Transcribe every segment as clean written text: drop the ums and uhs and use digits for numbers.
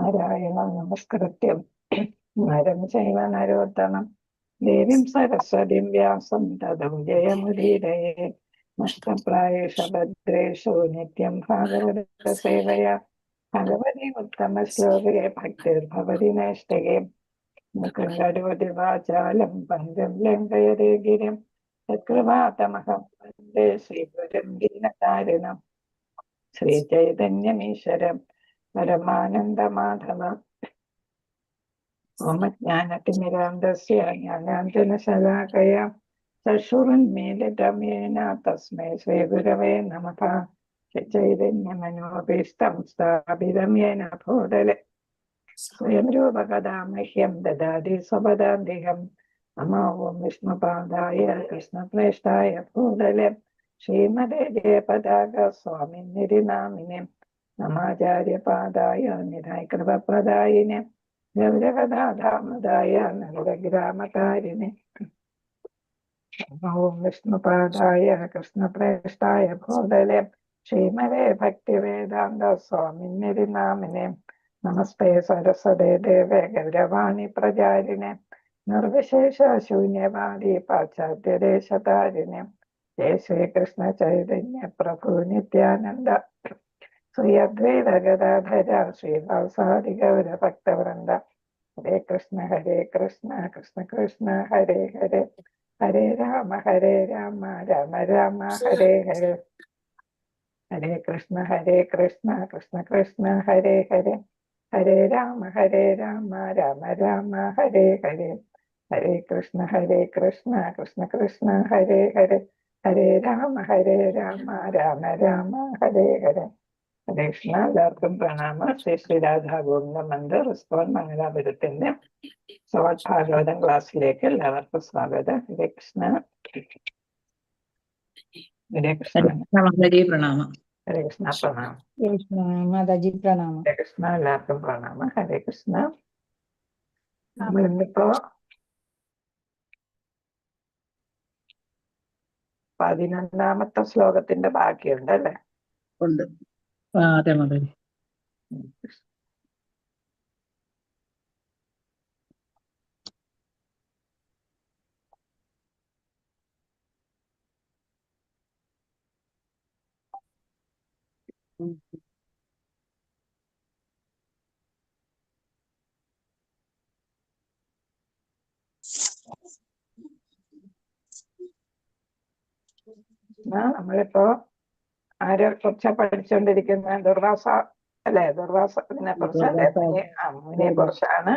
നാരായണം നമസ്കൃത്യം നരം ചൈവ നരോത്തമം ദേവീം സരസ്വതീം വ്യാസം തതോ ജയമുദീരയേ. നഷ്ടപ്രായേഷ ഭദ്രേഷു നിത്യം ഭാഗവത സേവയാ ഭഗവതി ഉത്തമ ശ്ലോകേ ഭക്തിർഭവതി നൈഷ്ഠികേ. മുഖം കരോതി വാചാലം പങ്കം ലംഘയതേ ഗിരിം തത്കൃപാതമഹം വന്ദേ ശ്രീഗുരും ദീനതാരിണം ശ്രീചൈതന്യമീശ്വരം പരമാനന്ദമാധവ. ഓമജ്ഞാനതിമിരാന്തസ്യ ജ്ഞാനാഞ്ജനശലാകയ ചക്ഷുരുന്മീലിതം തസ്മൈ ശ്രീഗുരവേ നമഃ. ചൈതന്യമനോഭീഷ്ടം സ്ഥാപിതം യേന ഭൂതലെ സ്വയം രൂപകഥാ മഹ്യം ദദാതി സ്വപദാന്തികം. നമോ ഓം വിഷ്ണുപാദായ കൃഷ്ണപ്രേഷ്ഠായ ഭൂതലെ ശ്രീമതേ ജയപതാക സ്വാമിന്നിധി നാമിനെ നമാചാര്യപാദായ നിധായ കൃപപ്രദായിനെ ഗൗരവദാധാമതായ നഗരഗ്രാമകാരിനെ. ഓം വിഷ്ണുപാദായ കൃഷ്ണപ്രേഷ്ഠായ ഭൂതലെ ശ്രീമതേ ഭക്തിവേദാന്ത സ്വാമിന്നിധി നാമിനെ നമസ്തേ സരസ്വതേ ദേവേ ഗൗരവാണി പ്രചാരിണെ നിർവിശേഷ ശൂന്യവാദി പാശ്ചാത്യദേശതാരിണെ. ജയ ശ്രീകൃഷ്ണ ചൈതന്യ പ്രഭു നിത്യാനന്ദ ശ്രീ അദ്വൈത ഗദാധര ശ്രീവാസാദി ഗൗര ഭക്തവൃന്ദ. ഹരേ കൃഷ്ണ കൃഷ്ണ കൃഷ്ണ ഹരേ ഹരേ ഹരേ രാമ രാമ രാമ ഹരേ ഹരേ. ഹരേ കൃഷ്ണ കൃഷ്ണ കൃഷ്ണ ഹരേ ഹരേ ഹരേ രാമ രാമ രാമ ഹരേ ഹരേ. ഹരേ കൃഷ്ണ കൃഷ്ണ കൃഷ്ണ ഹരേ ഹരേ ഹരേ രാമ രാമ രാമ ഹരേ ഹരേ. ഹരേ കൃഷ്ണ. എല്ലാവർക്കും പ്രണാമം. ശ്രീ രാധാ ഗോവിന്ദ മന്ദിർ റിസ്പോൺ മംഗലാപുരത്തിന്റെ സോഡ് ഭാഗവതം ക്ലാസ്സിലേക്ക് എല്ലാവർക്കും സ്വാഗതം. ഹരേ കൃഷ്ണ. ഹരേ കൃഷ്ണ. പ്രണാമം. ഹരേ കൃഷ്ണ. പ്രണാമം. മാതാജി പ്രണാമം. ഹരേ കൃഷ്ണ. എല്ലാവർക്കും പ്രണാമം. ഹരേ കൃഷ്ണ. നമ്മൾ ഇന്നിപ്പോ 11ാമത്തെ ശ്ലോകത്തിന്റെ ബാക്കിയുണ്ട് അല്ലെ? ഉണ്ട്. അതെ മാതാജി. നമ്മളിപ്പോ ആരെ കുറിച്ചാ പഠിച്ചുകൊണ്ടിരിക്കുന്ന? ദുർവാസ അല്ലെ? ദുർവാസനെ കുറിച്ച് അല്ലെ? മുനിയെ കുറിച്ചാണ്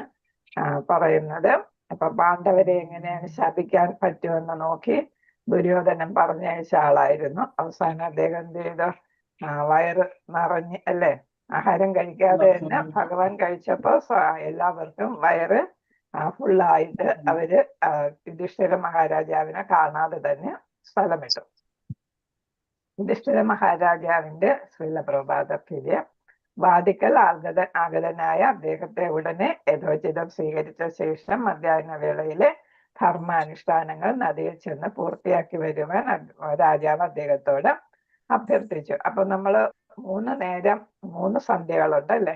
പറയുന്നത്. അപ്പൊ പാണ്ഡവരെ എങ്ങനെയാണ് ശപിക്കാൻ പറ്റുമെന്ന് നോക്കി ദുര്യോധനൻ പറഞ്ഞയച്ച ആളായിരുന്നു. അവസാനം അദ്ദേഹം എന്ത് ചെയ്തു? വയറ് നിറഞ്ഞ് അല്ലെ, ആഹാരം കഴിക്കാതെ തന്നെ ഭഗവാൻ കഴിച്ചപ്പോ എല്ലാവർക്കും വയറ് ഫുള്ളായിട്ട് അവര് യുധിഷ്ഠിര മഹാരാജാവിനെ കാണാതെ തന്നെ സ്ഥലമിട്ടു. യുധിഷ്ഠിര മഹാരാജാവിന്റെ ശ്രീലപ്രഭാതപ്രിയ വാദിക്കൽ ആഗതനായ അദ്ദേഹത്തെ ഉടനെ യഥോചിതം സ്വീകരിച്ച ശേഷം മധ്യാഹ്ന വേളയിലെ ധർമാനുഷ്ഠാനങ്ങൾ നദിയിൽ ചെന്ന് പൂർത്തിയാക്കി വരുവാൻ രാജാവ് അദ്ദേഹത്തോട് അഭ്യർത്ഥിച്ചു. അപ്പൊ നമ്മള് 3 നേരം 3 സന്ധ്യകളുണ്ട് അല്ലെ?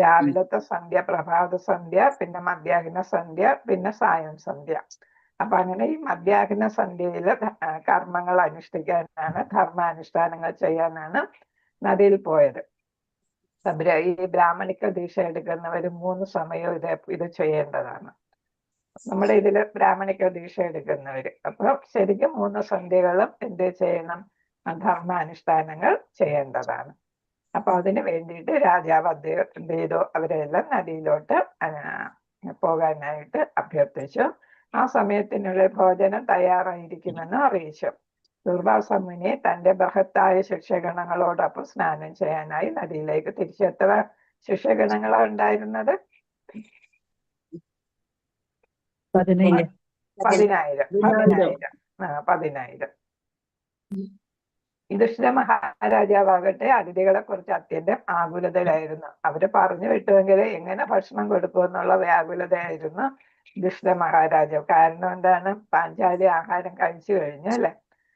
രാവിലത്തെ സന്ധ്യ, പ്രഭാത സന്ധ്യ, പിന്നെ മധ്യാഹ്ന സന്ധ്യ, പിന്നെ സായം സന്ധ്യ. അപ്പൊ അങ്ങനെ ഈ മധ്യാഹ്ന സന്ധ്യയില് കർമ്മങ്ങൾ അനുഷ്ഠിക്കാനാണ്, ധർമാനുഷ്ഠാനങ്ങൾ ചെയ്യാനാണ് നദിയിൽ പോയത്. ഈ ബ്രാഹ്മണിക ദീക്ഷ എടുക്കുന്നവര് 3 സമയവും ഇത് ചെയ്യേണ്ടതാണ്. നമ്മുടെ ഇതില് ബ്രാഹ്മണിക ദീക്ഷ എടുക്കുന്നവര് അപ്പൊ ശരിക്കും 3 സന്ധ്യകളും എന്ത് ചെയ്യണം? ധർമാനുഷ്ഠാനങ്ങൾ ചെയ്യേണ്ടതാണ്. അപ്പൊ അതിന് വേണ്ടിയിട്ട് രാജാവ് അദ്ദേഹം എന്ത് ചെയ്തു? അവരെല്ലാം നദിയിലോട്ട് പോകാനായിട്ട് അഭ്യർത്ഥിച്ചു. ആ സമയത്തിനുള്ളിൽ ഭോജനം തയ്യാറായിരിക്കുമെന്ന് അറിയിച്ചു. ദുർവാസ മുനി തന്റെ ബൃഹത്തായ ശിക്ഷഗണങ്ങളോടൊപ്പം സ്നാനം ചെയ്യാനായി നദിയിലേക്ക് തിരിച്ചു. എത്ര ശിക്ഷഗണങ്ങളാണ് ഉണ്ടായിരുന്നത്? 10,000. യുധിഷ്ഠിര മഹാരാജാവാകട്ടെ അതിഥികളെ കുറിച്ച് അത്യന്തം ആകുലതയിലായിരുന്നു. അവര് പറഞ്ഞു വിട്ടുവെങ്കിൽ എങ്ങനെ ഭക്ഷണം കൊടുക്കുമെന്നുള്ള വ്യാകുലതയായിരുന്നു യുധിഷ്ഠിര മഹാരാജാവ്. കാരണം എന്താണ്? പാഞ്ചാലി ആഹാരം കഴിച്ചു കഴിഞ്ഞു അല്ലെ?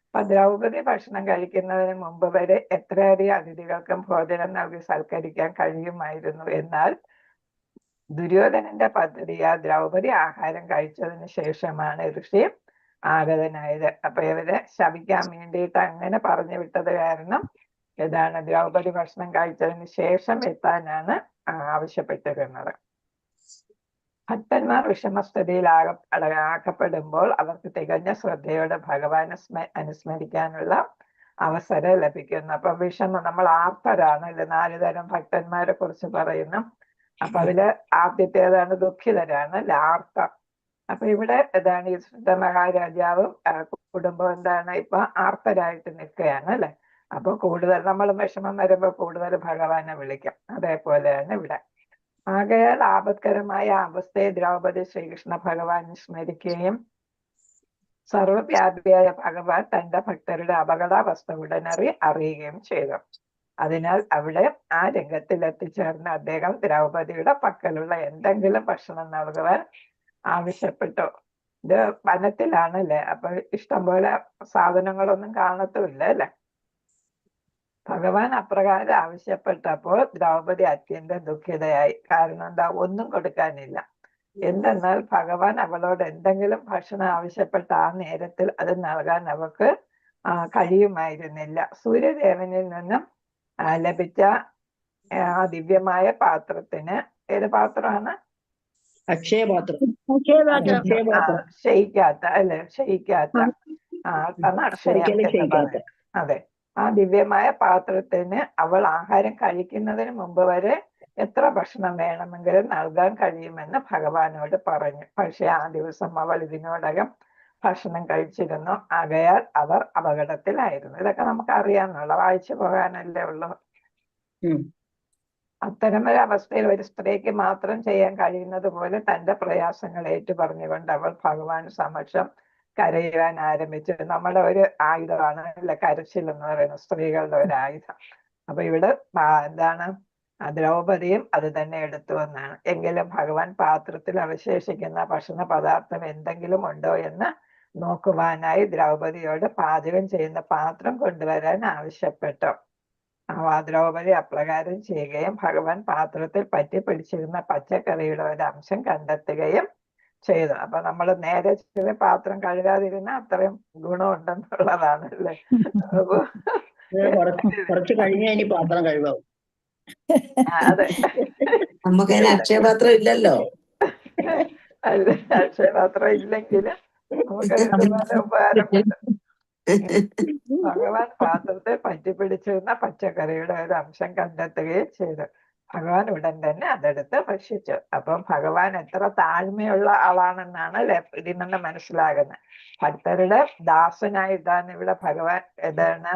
അപ്പൊ ദ്രൗപദി ഭക്ഷണം കഴിക്കുന്നതിന് മുമ്പ് വരെ എത്രയധികം അതിഥികൾക്കും ഭോജനം നൽകി സൽക്കരിക്കാൻ കഴിയുമായിരുന്നു. എന്നാൽ ദുര്യോധനന്റെ പദ്ധതിയാ ദ്രൗപദി ആഹാരം കഴിച്ചതിന് ശേഷമാണ് ഋഷി ആഗതനായത്. അപ്പൊ ഇവരെ ശപിക്കാൻ വേണ്ടിയിട്ട് അങ്ങനെ പറഞ്ഞു വിട്ടത് കാരണം ഏതാണ് ദ്രൗപദി ഭക്ഷണം കഴിച്ചതിന് ശേഷം എത്താനാണ് ആവശ്യപ്പെട്ടിരുന്നത്. ഭക്തന്മാർ വിഷമസ്ഥിതിയിൽ ആക്കപ്പെടുമ്പോൾ അവർക്ക് തികഞ്ഞ ശ്രദ്ധയോടെ ഭഗവാനെ അനുസ്മരിക്കാനുള്ള അവസരം ലഭിക്കുന്നു. അപ്പൊ വിഷമം, നമ്മൾ ആർത്തരാണ് അല്ലെ, 4 തരം ഭക്തന്മാരെ കുറിച്ച് പറയുന്നു. അപ്പൊ അതില് ആദ്യത്തേതാണ് ദുഃഖിതരാണ് അല്ലെ, ആർത്തർ. അപ്പൊ ഇവിടെ എന്താണ് ഈ മഹാരാജാവും കുടുംബം എന്താണ് ഇപ്പൊ ആർത്തരായിട്ട് നിൽക്കുകയാണ് അല്ലെ. അപ്പൊ കൂടുതൽ നമ്മൾ വിഷമം വരുമ്പോ കൂടുതൽ ഭഗവാനെ വിളിക്കും. അതേപോലെയാണ് ഇവിടെ. ആകയാൽ ആപത്കരമായ അവസ്ഥയെ ദ്രൗപദി ശ്രീകൃഷ്ണ ഭഗവാനെ സ്മരിക്കുകയും സർവവ്യാപിയായ ഭഗവാൻ തന്റെ ഭക്തരുടെ അപകടാവസ്ഥ ഉടനറി അറിയുകയും ചെയ്തു. അതിനാൽ അവിടെ ആ രംഗത്തിൽ എത്തിച്ചേർന്ന അദ്ദേഹം ദ്രൗപദിയുടെ പക്കലുള്ള എന്തെങ്കിലും ഭക്ഷണം നൽകുവാൻ ആവശ്യപ്പെട്ടു. ഇത് വനത്തിലാണല്ലേ, അപ്പൊ ഇഷ്ടംപോലെ സാധനങ്ങളൊന്നും കാണത്തുമില്ല അല്ലെ. ഭഗവാൻ അപ്രകാരം ആവശ്യപ്പെട്ടപ്പോൾ ദ്രൗപദി അത്യന്തം ദുഃഖിതയായി. കാരണം എന്താ, ഒന്നും കൊടുക്കാനില്ല. എന്തെന്നാൽ ഭഗവാൻ അവളോട് എന്തെങ്കിലും ഭക്ഷണം ആവശ്യപ്പെട്ട ആ നേരത്തിൽ അത് നൽകാൻ അവൾക്ക് കഴിയുമായിരുന്നില്ല. സൂര്യദേവനിൽ നിന്നും ലഭിച്ച ആ ദിവ്യമായ പാത്രത്തിന്, ഏത് പാത്രമാണ്? അക്ഷയപാത്രം. ക്ഷയിക്കാത്ത അല്ലെ, ക്ഷയിക്കാത്ത അതാണ് അക്ഷയം എന്ന് പറയുന്നത്. അതെ, ആ ദിവ്യമായ പാത്രത്തിന് അവൾ ആഹാരം കഴിക്കുന്നതിന് മുമ്പ് വരെ എത്ര ഭക്ഷണം വേണമെങ്കിലും നൽകാൻ കഴിയുമെന്ന് ഭഗവാനോട് പറഞ്ഞു. പക്ഷെ ആ ദിവസം അവൾ ഇതിനോടകം ഭക്ഷണം കഴിച്ചിരുന്നു. ആകയാൽ അവർ അപകടത്തിലായിരുന്നു. ഇതൊക്കെ നമുക്ക് അറിയാമെന്നുള്ള, വായിച്ചു പോകാനല്ലേ ഉള്ളൂ. അത്തരമൊരു അവസ്ഥയിൽ ഒരു സ്ത്രീക്ക് മാത്രം ചെയ്യാൻ കഴിയുന്നത് പോലെ തന്റെ പ്രയാസങ്ങൾ ഏറ്റുപറഞ്ഞുകൊണ്ട് അവൾ ഭഗവാൻ സമക്ഷം കരയുവാൻ ആരംഭിച്ചു. നമ്മുടെ ഒരു ആയുധമാണ് അല്ലെ കരച്ചിൽ എന്ന് പറയുന്നത്, സ്ത്രീകളുടെ ഒരു ആയുധം. അപ്പൊ ഇവിടെ എന്താണ്, ദ്രൗപദിയും അത് തന്നെ എടുത്തു എന്നാണ്. എങ്കിലും ഭഗവാൻ പാത്രത്തിൽ അവശേഷിക്കുന്ന ഭക്ഷണ പദാർത്ഥം എന്തെങ്കിലും ഉണ്ടോ എന്ന് നോക്കുവാനായി ദ്രൗപദിയോട് പാചകം ചെയ്യുന്ന പാത്രം കൊണ്ടുവരാൻ ആവശ്യപ്പെട്ടു. ദ്രൗപദി അപ്രകാരം ചെയ്യുകയും ഭഗവാൻ പാത്രത്തിൽ പറ്റി പിടിച്ചിരുന്ന പച്ചക്കറിയുടെ ഒരു അംശം കണ്ടെത്തുകയും ചെയ്തു. അപ്പൊ നമ്മൾ നേരെ ചെയ്ത പാത്രം കഴുകാതിരുന്ന അത്രയും ഗുണമുണ്ടെന്നുള്ളതാണ് അല്ലേ. അപ്പൊ കുറച്ച് കഴിഞ്ഞ ഇനി പാത്രം കഴുകാവും. അതെ, നമുക്ക് അക്ഷയപാത്രം ഇല്ലല്ലോ. അല്ല, അക്ഷയപാത്രം ഇല്ലെങ്കിൽ നമുക്ക് ഇതുപോലെ ഉപകാരപ്പെട്ടു. ഭഗവാൻ പാത്രത്തിൽ പറ്റിപ്പിടിച്ചിരുന്ന പച്ചക്കറിയുടെ ഒരു അംശം കണ്ടെത്തുകയും ചെയ്തു. ഭഗവാൻ ഉടൻ തന്നെ അതെടുത്ത് ഭക്ഷിച്ചു. അപ്പം ഭഗവാൻ എത്ര താഴ്മയുള്ള ആളാണെന്നാണ് അല്ലെ ഇതിൽ നിന്ന് മനസ്സിലാകുന്നത്. ഭക്തരുടെ ദാസനായിട്ടാണ് ഇവിടെ ഭഗവാൻ എന്താണ്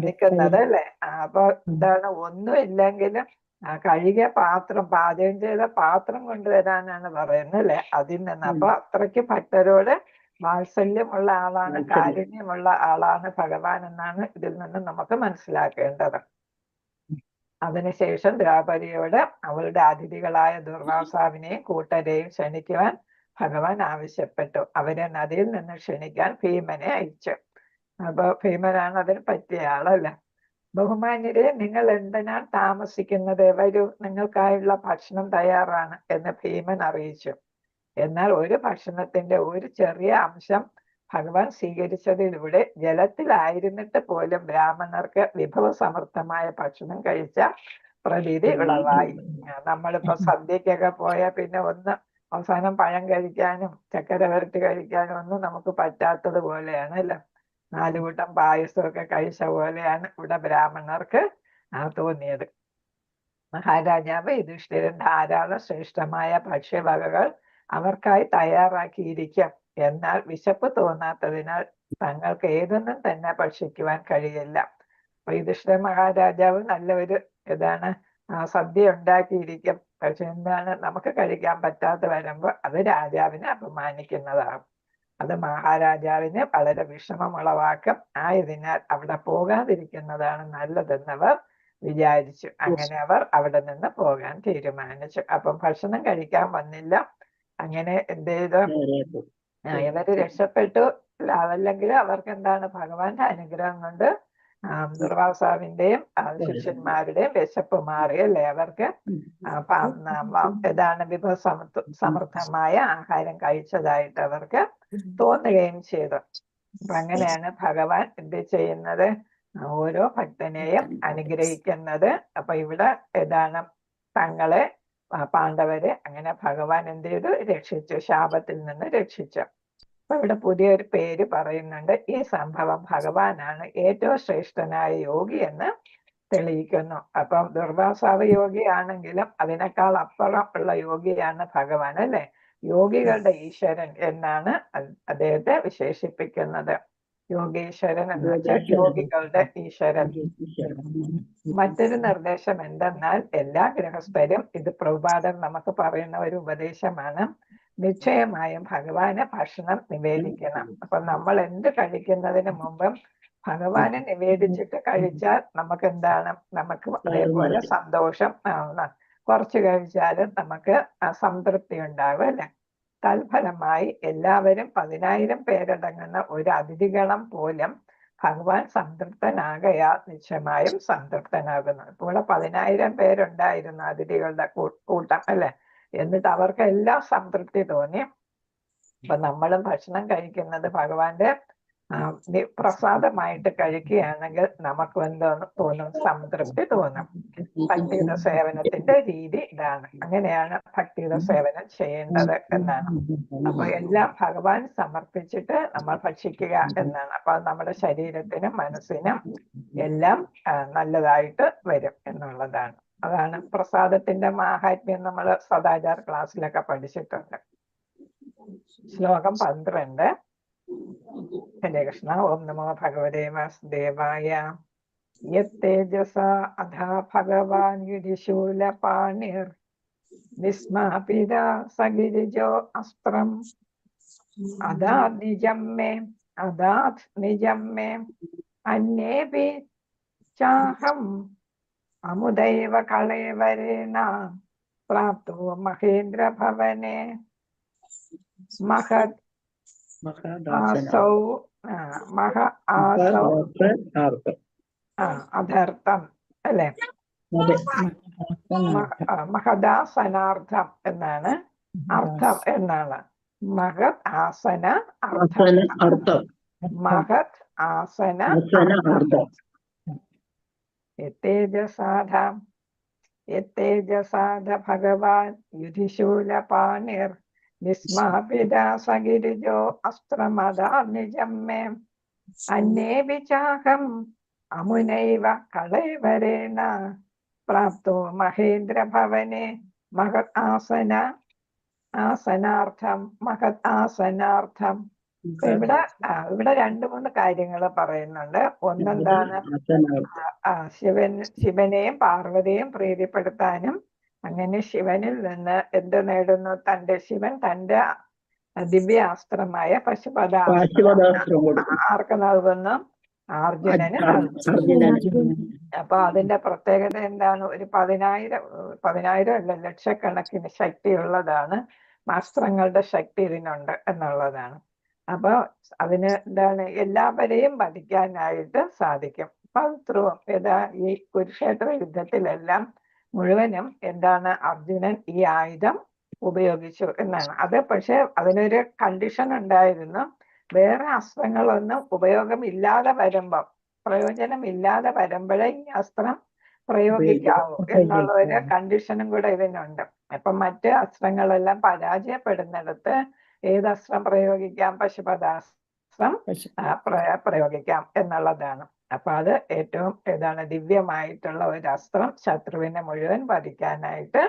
നിൽക്കുന്നത് അല്ലെ. അപ്പൊ എന്താണ്, ഒന്നും ഇല്ലെങ്കിലും കഴുകിയ പാത്രം, പാചകം ചെയ്ത പാത്രം കൊണ്ടുവരാനാണ് പറയുന്നത് അല്ലെ. അതിൽ നിന്ന് അപ്പൊ അത്രയ്ക്ക് ഭക്തരോട് വാത്സല്യമുള്ള ആളാണ്, കാരുണ്യമുള്ള ആളാണ് ഭഗവാൻ എന്നാണ് ഇതിൽ നിന്ന് നമുക്ക് മനസ്സിലാക്കേണ്ടത്. അതിനുശേഷം ദ്രൗപദിയോട് അവളുടെ അതിഥികളായ ദുർവാസാവിനെയും കൂട്ടരെയും ക്ഷണിക്കുവാൻ ഭഗവാൻ ആവശ്യപ്പെട്ടു. അവരെ നദിയിൽ നിന്ന് ക്ഷണിക്കാൻ ഭീമനെ അയച്ചു. അപ്പൊ ഭീമനാണ് അതിന് പറ്റിയ ആളല്ല. ബഹുമാന്യരെ, നിങ്ങൾ എന്തിനാണ് താമസിക്കുന്നത്? വരൂ, നിങ്ങൾക്കായുള്ള ഭക്ഷണം തയ്യാറാണ് എന്ന് ഭീമൻ അറിയിച്ചു. എന്നാൽ ഒരു ഭക്ഷണത്തിന്റെ ഒരു ചെറിയ അംശം ഭഗവാൻ സ്വീകരിച്ചതിലൂടെ ജലത്തിലായിരുന്നിട്ട് പോലും ബ്രാഹ്മണർക്ക് വിഭവസമൃദ്ധമായ ഭക്ഷണം കഴിച്ച പ്രതീതി ഉളവായി. നമ്മളിപ്പോ സദ്യക്കൊക്കെ പോയാൽ പിന്നെ ഒന്ന് അവസാനം പഴം കഴിക്കാനും ചക്കര വരട്ടി കഴിക്കാനും ഒന്നും നമുക്ക് പറ്റാത്തത് പോലെയാണ് അല്ല. 4 കൂട്ടം പായസമൊക്കെ കഴിച്ച പോലെയാണ് ഇവിടെ ബ്രാഹ്മണർക്ക് തോന്നിയത്. മഹാരാജാവ് യുധിഷ്ഠിരൻ ധാരാളം ശ്രേഷ്ഠമായ ഭക്ഷ്യവകകൾ അവർക്കായി തയ്യാറാക്കിയിരിക്കും. എന്നാൽ വിശപ്പ് തോന്നാത്തതിനാൽ തങ്ങൾക്ക് ഏതൊന്നും തന്നെ ഭക്ഷിക്കുവാൻ കഴിയില്ല. അപ്പൊ യുധിഷ്ഠിര മഹാരാജാവ് നല്ലൊരു സദ്യ ഉണ്ടാക്കിയിരിക്കും. പക്ഷെ എന്താണ്, നമുക്ക് കഴിക്കാൻ പറ്റാതെ വരുമ്പോൾ അത് രാജാവിനെ അപമാനിക്കുന്നതാണ്. അത് മഹാരാജാവിന് വളരെ വിഷമമുളവാക്കും. ആയതിനാൽ അവിടെ പോകാതിരിക്കുന്നതാണ് നല്ലതെന്നവർ വിചാരിച്ചു. അങ്ങനെ അവർ അവിടെ നിന്ന് പോകാൻ തീരുമാനിച്ചു. അപ്പം ഭക്ഷണം കഴിക്കാൻ വന്നില്ല. അങ്ങനെ എന്ത് ചെയ്തു, ഇവര് രക്ഷപ്പെട്ടു. അതല്ലെങ്കിൽ അവർക്ക് എന്താണ്, ഭഗവാന്റെ അനുഗ്രഹം കൊണ്ട് ദുർവാസാവിന്റെയും ശിഷ്യന്മാരുടെയും വിശപ്പ് മാറി അല്ലേ? അവർക്ക് ഏതാണ് സമൃദ്ധമായ ആഹാരം കഴിച്ചതായിട്ട് അവർക്ക് തോന്നുകയും ചെയ്തു. അപ്പൊ അങ്ങനെയാണ് ഭഗവാൻ എന്ത് ചെയ്യുന്നത്? ഓരോ ഭക്തനെയും അനുഗ്രഹിക്കുന്നത്. അപ്പൊ ഇവിടെ ഏതാണ് തങ്ങളെ പാണ്ഡവരെ അങ്ങനെ ഭഗവാൻ എന്ത് ചെയ്തു? രക്ഷിച്ചു, ശാപത്തിൽ നിന്ന് രക്ഷിച്ചു. അപ്പൊ ഇവിടെ പുതിയൊരു പേര് പറയുന്നുണ്ട്. ഈ സംഭവം ഭഗവാനാണ് ഏറ്റവും ശ്രേഷ്ഠനായ യോഗി എന്ന് തെളിയിക്കുന്നു. അപ്പം ദുർവാസാവ് യോഗിയാണെങ്കിലും അതിനേക്കാൾ അപ്പുറം ഉള്ള യോഗിയാണ് ഭഗവാൻ അല്ലെ? യോഗികളുടെ ഈശ്വരൻ എന്നാണ് അദ്ദേഹത്തെ വിശേഷിപ്പിക്കുന്നത്. യോഗീശ്വരൻ എന്ന് വെച്ചാൽ യോഗികളുടെ ഈശ്വരൻ. മറ്റൊരു നിർദ്ദേശം എന്തെന്നാൽ എല്ലാ ഗൃഹസ്ഥരും, ഇത് പ്രഭുപാദർ നമുക്ക് പറയുന്ന ഒരു ഉപദേശമാണ്, നിശ്ചയമായും ഭഗവാന് ഭക്ഷണം നിവേദിക്കണം. അപ്പൊ നമ്മൾ എന്ത് കഴിക്കുന്നതിന് മുമ്പും ഭഗവാനെ നിവേദിച്ചിട്ട് കഴിച്ചാൽ നമുക്ക് എന്താണ്? നമുക്ക് അതേപോലെ സന്തോഷം കുറച്ച് കഴിച്ചാലും നമുക്ക് സംതൃപ്തി ഉണ്ടാകും അല്ലെ? തൽഫലമായി എല്ലാവരും 10,000 പേരടങ്ങുന്ന ഒരു അതിഥിഗണം പോലും ഭഗവാൻ സംതൃപ്തനാകയാൽ നിശ്ചയമായും സംതൃപ്തനാകുന്നു. ഇവിടെ 10,000 പേരുണ്ടായിരുന്നു അതിഥികളുടെ കൂട്ടം അല്ലെ? എന്നിട്ട് അവർക്കെല്ലാം സംതൃപ്തി തോന്നി. അപ്പൊ നമ്മളും ഭക്ഷണം കഴിക്കുന്നത് ഭഗവാന്റെ പ്രസാദമായിട്ട് കഴിക്കുകയാണെങ്കിൽ നമുക്ക് എന്തോന്ന് തോന്നും? സംതൃപ്തി തോന്നും. ഭക്തിയുടെ സേവനത്തിന്റെ രീതി ഇതാണ്. അങ്ങനെയാണ് ഭക്തിയുടെ സേവനം ചെയ്യേണ്ടത് എന്നാണ്. അപ്പൊ എല്ലാം ഭഗവാൻ സമർപ്പിച്ചിട്ട് നമ്മൾ ഭക്ഷിക്കുക എന്നാണ്. അപ്പൊ നമ്മുടെ ശരീരത്തിനും മനസ്സിനും എല്ലാം നല്ലതായിട്ട് വരും എന്നുള്ളതാണ്. അതാണ് പ്രസാദത്തിന്റെ മാഹാത്മ്യം. നമ്മൾ സദാചാര ക്ലാസ്സിലൊക്കെ പഠിച്ചിട്ടുണ്ട്. ശ്ലോകം 12. ഹരേ കൃഷ്ണ. ഓം നമോ ഭഗവതേ വാസുദേവായ. യത്തേജസ അധാ ഭഗവാൻ യുധിശൂലപാണിർ വിസ്മാപിത സഗിരിജോ അസ്ത്രം അദാത് നിജം മേ അന്യേപി ചാഹം അമുദൈവ കളേവരേണ പ്രാപ്തോ മഹേന്ദ്ര ഭവനെ മഹത് ആസൗ അധർത്ഥം അല്ലെ? മഹദാസനാർത്ഥം എന്നാണ് അർത്ഥം എന്നാണ്. മഹത് ആസന അർത്ഥം. മഹത് ആസന അർത്ഥം. യത്തേജസാധ ഭഗവാൻ യുധിശൂലപാണിർ വിസ്മാപിത സഗിരിജോ അസ്ത്രമദാ നിജം മേ അന്യേപി ചാഹം അമുനൈവ കളേവരേണ പ്രാപ്തോ മഹേന്ദ്ര ഭവനെ മഹത് ആസനാർത്ഥം. ഇവിടെ 2-3 കാര്യങ്ങൾ പറയുന്നുണ്ട്. ഒന്നെന്താണ്? ശിവനെയും പാർവതിയെയും പ്രീതിപ്പെടുത്താനും അങ്ങനെ ശിവനിൽ നിന്ന് എന്ത് നേടുന്നു? ശിവൻ തന്റെ ദിവ്യാസ്ത്രമായ പശുപതാസ്ത്രം ആർക്ക് നൽകുന്നു? അർജുനന്. അപ്പൊ അതിന്റെ പ്രത്യേകത എന്താണ്? ഒരു 10,000 അല്ല, ലക്ഷക്കണക്കിന് ശക്തിയുള്ളതാണ്. അസ്ത്രങ്ങളുടെ ശക്തി ഇതിനുണ്ട് എന്നുള്ളതാണ്. അപ്പൊ അതിന് എന്താണ്? എല്ലാവരെയും വധിക്കാനായിട്ട് സാധിക്കും. പവിത്രവും ഈ കുരുക്ഷേത്ര യുദ്ധത്തിലെല്ലാം മുഴുവനും എന്താണ്? അർജുനൻ ഈ ആയുധം ഉപയോഗിച്ചു എന്നാണ്. അത് പക്ഷെ അതിനൊരു കണ്ടീഷൻ ഉണ്ടായിരുന്നു. വേറെ അസ്ത്രങ്ങളൊന്നും ഉപയോഗമില്ലാതെ വരുമ്പം, പ്രയോജനമില്ലാതെ വരുമ്പോഴേ ഈ അസ്ത്രം പ്രയോഗിക്കാവൂ എന്നുള്ള ഒരു കണ്ടീഷനും കൂടെ ഇതിനുണ്ട്. അപ്പൊ മറ്റ് അസ്ത്രങ്ങളെല്ലാം പരാജയപ്പെടുന്നിടത്ത് ഏതസ്ത്രം പ്രയോഗിക്കാം? പശുപതാസ്ത്രം പ്രയോഗിക്കാം എന്നുള്ളതാണ്. അപ്പൊ അത് ഏറ്റവും ദിവ്യമായിട്ടുള്ള ഒരു അസ്ത്രം, ശത്രുവിനെ മുഴുവൻ വധിക്കാനായിട്ട്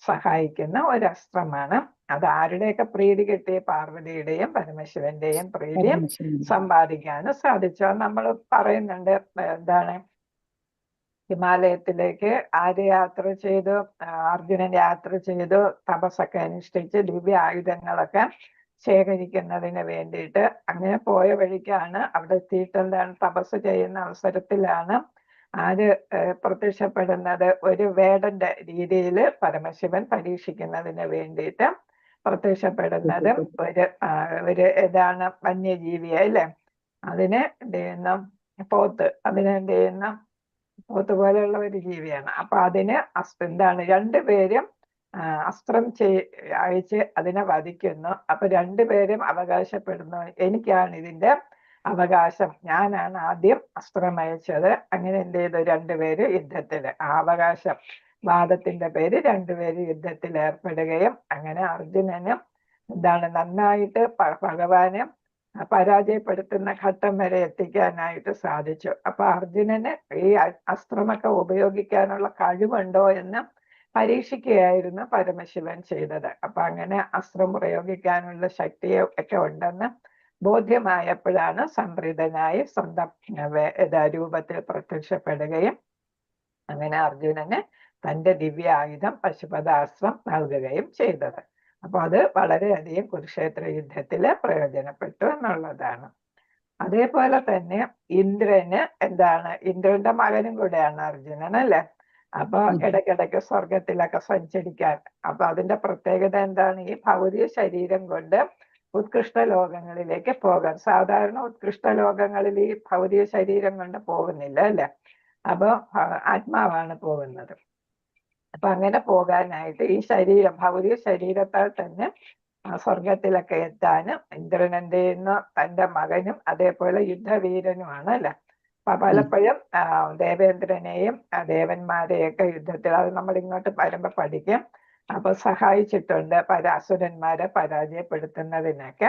സഹായിക്കുന്ന ഒരു അസ്ത്രമാണ്. അത് ആരുടെയൊക്കെ പ്രീതി കിട്ടി? പാർവതിയുടെയും പരമശിവന്റെയും പ്രീതിയും സമ്പാദിക്കാനും സാധിച്ചു. നമ്മൾ പറയുന്നുണ്ട് എന്താണ്? ഹിമാലയത്തിലേക്ക് ആര് യാത്ര ചെയ്തു? അർജുനൻ യാത്ര ചെയ്തു. തപസ്സൊക്കെ അനുഷ്ഠിച്ച് ദിവ്യ ആയുധങ്ങളൊക്കെ ശേഖരിക്കുന്നതിന് വേണ്ടിയിട്ട് അങ്ങനെ പോയ വഴിക്കാണ് അവിടെ എത്തിയിട്ട് എന്താണ്? തപസ് ചെയ്യുന്ന അവസരത്തിലാണ് ആര് പ്രത്യക്ഷപ്പെടുന്നത്? ഒരു വേടന്റെ രീതിയിൽ പരമശിവൻ പരീക്ഷിക്കുന്നതിന് വേണ്ടിയിട്ട് പ്രത്യക്ഷപ്പെടുന്നത് ഒരു വന്യജീവിയെ അല്ലേ? അതിനെ എന്ത് ചെയ്യുന്നു? പോത്ത്, അതിനെന്ത് ചെയ്യുന്ന പോത്ത് പോലെയുള്ള ഒരു ജീവിയാണ്. അപ്പൊ അതിന് എന്താണ് രണ്ടുപേരും അസ്ത്രം അയച്ച് അതിനെ വധിക്കുന്നു. അപ്പൊ രണ്ടുപേരും അവകാശപ്പെടുന്നു, എനിക്കാണ് ഇതിന്റെ അവകാശം, ഞാനാണ് ആദ്യം അസ്ത്രം അയച്ചത്. അങ്ങനെ എന്ത് ചെയ്തു, രണ്ടുപേര് യുദ്ധത്തില് ആ അവകാശം വാദത്തിന്റെ പേര് രണ്ടുപേര് യുദ്ധത്തിൽ ഏർപ്പെടുകയും അങ്ങനെ അർജുനനും എന്താണ് നന്നായിട്ട് ഭഗവാനെ പരാജയപ്പെടുത്തുന്ന ഘട്ടം വരെ എത്തിക്കാനായിട്ട് സാധിച്ചു. അപ്പൊ അർജുനന് ഈ അസ്ത്രമൊക്കെ ഉപയോഗിക്കാനുള്ള കഴിവുണ്ടോ എന്ന് പരീക്ഷിക്കുകയായിരുന്നു പരമശിവൻ ചെയ്തത്. അപ്പൊ അങ്ങനെ അസ്ത്രം പ്രയോഗിക്കാനുള്ള ശക്തിയെ ഒക്കെ ഉണ്ടെന്ന് ബോധ്യമായപ്പോഴാണ് സംപ്രീതനായി സ്വന്തം രൂപത്തിൽ പ്രത്യക്ഷപ്പെടുകയും അങ്ങനെ അർജുനന് തന്റെ ദിവ്യ ആയുധം പശുപതാസ്ത്രം നൽകുകയും ചെയ്തത്. അപ്പൊ അത് വളരെയധികം കുരുക്ഷേത്ര യുദ്ധത്തില് പ്രയോജനപ്പെട്ടു എന്നുള്ളതാണ്. അതേപോലെ തന്നെ ഇന്ദ്രന് എന്താണ്, ഇന്ദ്രന്റെ മകനും കൂടെയാണ് അർജുനൻ അല്ലെ. അപ്പൊ ഇടയ്ക്കിടയ്ക്ക് സ്വർഗത്തിലൊക്കെ സഞ്ചരിക്കാൻ, അപ്പൊ അതിന്റെ പ്രത്യേകത എന്താണ്, ഈ ഭൗതിക ശരീരം കൊണ്ട് ഉത്കൃഷ്ട ലോകങ്ങളിലേക്ക് പോകാൻ. സാധാരണ ഉത്കൃഷ്ട ലോകങ്ങളിൽ ഈ ഭൗതിക ശരീരം കൊണ്ട് പോകുന്നില്ല അല്ലെ, അപ്പൊ ആത്മാവാണ് പോകുന്നത്. അപ്പൊ അങ്ങനെ പോകാനായിട്ട് ഈ ശരീരം, ഭൗതിക ശരീരത്താൽ തന്നെ സ്വർഗത്തിലൊക്കെ എത്താനും ഇന്ദ്രൻ എന്ത് ചെയ്യുന്നു, തന്റെ മകനും അതേപോലെ യുദ്ധവീരനുമാണ് അല്ലെ. അപ്പൊ പലപ്പോഴും ദേവേന്ദ്രനെയും ദേവന്മാരെയൊക്കെ യുദ്ധത്തിൽ, അത് നമ്മൾ ഇങ്ങോട്ട് വരുമ്പോ പഠിക്കും, അപ്പൊ സഹായിച്ചിട്ടുണ്ട് അസുരന്മാരെ പരാജയപ്പെടുത്തുന്നതിനൊക്കെ.